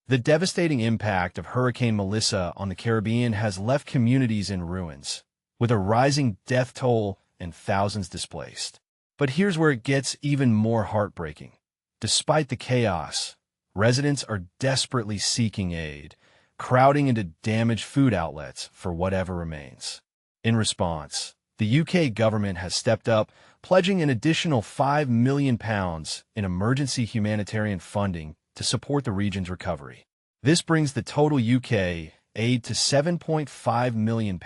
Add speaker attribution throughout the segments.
Speaker 1: The devastating impact of Hurricane Melissa on the Caribbean has left communities in ruins, with a rising death toll and thousands displaced. But here's where it gets even more heartbreaking. Despite the chaos, residents are desperately seeking aid, crowding into damaged food outlets for whatever remains. In response, the UK government has stepped up, pledging an additional £5 million in emergency humanitarian funding to support the region's recovery. This brings the total UK aid to £7.5 million,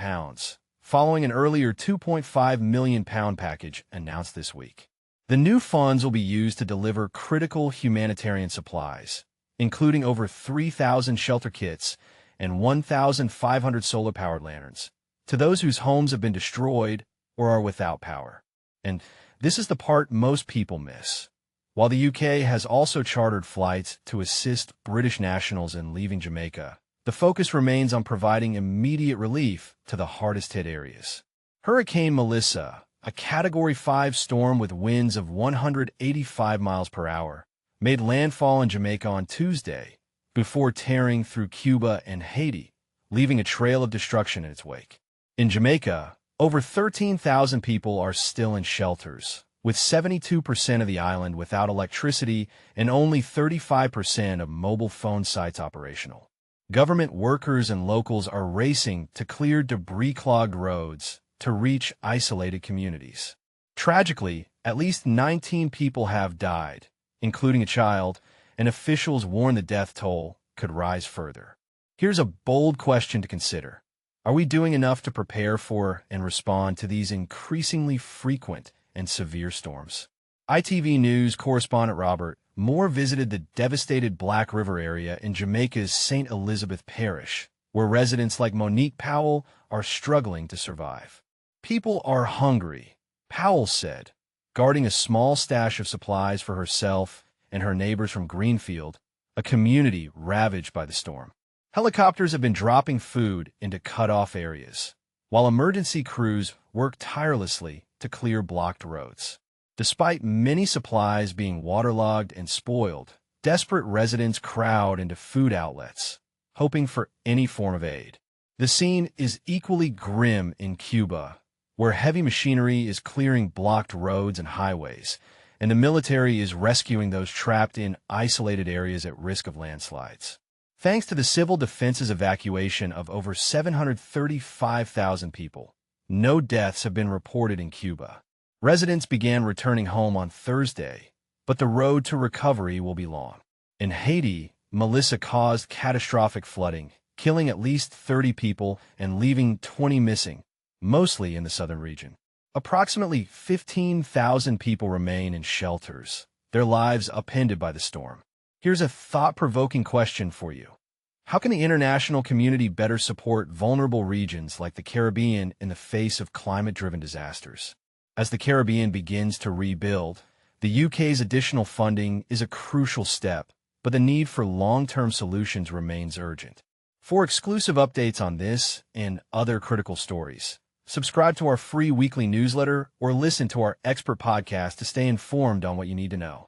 Speaker 1: following an earlier £2.5 million package announced this week. The new funds will be used to deliver critical humanitarian supplies, including over 3,000 shelter kits and 1,500 solar-powered lanterns, to those whose homes have been destroyed or are without power. And this is the part most people miss. While the UK has also chartered flights to assist British nationals in leaving Jamaica, the focus remains on providing immediate relief to the hardest-hit areas. Hurricane Melissa, a Category 5 storm with winds of 185 miles per hour, made landfall in Jamaica on Tuesday before tearing through Cuba and Haiti, leaving a trail of destruction in its wake. In Jamaica, over 13,000 people are still in shelters, with 72% of the island without electricity and only 35% of mobile phone sites operational. Government workers and locals are racing to clear debris-clogged roads to reach isolated communities. Tragically, at least 19 people have died, including a child, and officials warn the death toll could rise further. Here's a bold question to consider. Are we doing enough to prepare for and respond to these increasingly frequent and severe storms? ITV News correspondent Robert Moore visited the devastated Black River area in Jamaica's St. Elizabeth Parish, where residents like Monique Powell are struggling to survive. People are hungry, Powell said, guarding a small stash of supplies for herself and her neighbors from Greenfield, a community ravaged by the storm. Helicopters have been dropping food into cut-off areas, while emergency crews work tirelessly to clear blocked roads. Despite many supplies being waterlogged and spoiled, desperate residents crowd into food outlets, hoping for any form of aid. The scene is equally grim in Cuba, where heavy machinery is clearing blocked roads and highways, and the military is rescuing those trapped in isolated areas at risk of landslides. Thanks to the civil defense's evacuation of over 735,000 people, no deaths have been reported in Cuba. Residents began returning home on Thursday, but the road to recovery will be long. In Haiti, Melissa caused catastrophic flooding, killing at least 30 people and leaving 20 missing, mostly in the southern region. Approximately 15,000 people remain in shelters, their lives upended by the storm. Here's a thought-provoking question for you. How can the international community better support vulnerable regions like the Caribbean in the face of climate-driven disasters? As the Caribbean begins to rebuild, the UK's additional funding is a crucial step, but the need for long-term solutions remains urgent. For exclusive updates on this and other critical stories, subscribe to our free weekly newsletter or listen to our expert podcast to stay informed on what you need to know.